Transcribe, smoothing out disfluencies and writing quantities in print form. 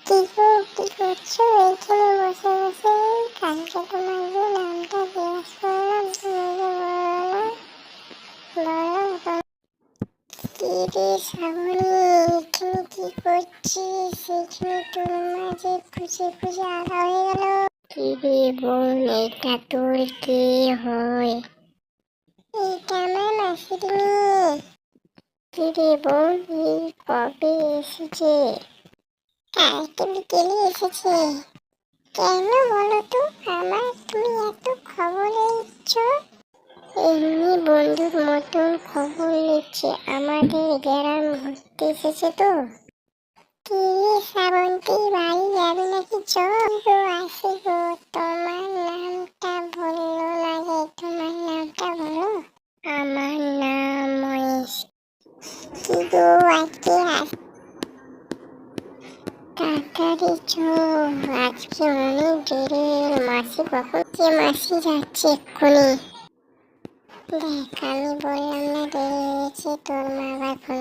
কি গো, কি করছো? এখানে বসে বসে কালকে তোমার যে নামটা জিজ্ঞেস করলাম, তুমি যে বললো না। কি রে শ্রাবণী, এখানে কি করছিস? এখানে তোর মাঝে খুঁজে খুঁজে আধা হয়ে গেল। কি রে বোন, এটা তোর কে হয়? এটা আমার মাসির মেয়ে। কি রে বোন, এই কবে এসেছে? কালকে বিকেলে এসেছে। কেন বলো তো, আমার তুমি এত খবর নিচ্ছ? এমনি বন্ধুর মতন খবর নিচ্ছে, আমাদের গ্রাম ঘুরতে এসেছে তো। কি রে শ্রাবন্তী, বাড়ি যাবে নাকি? চল গো, আসি গো। তোমার নামটা বললো না যে, তোমার নামটা বলো। আমার নাম মহেশ। কি গো, আজকে তাড়াতাড়ি চল, আজকে অনেক দেরি। মাসি কখন যে মাসি যাচ্ছে এক্ষুনি। দেখ, আমি বললাম না দেরি হয়েছে, তোর মা আবার ফোন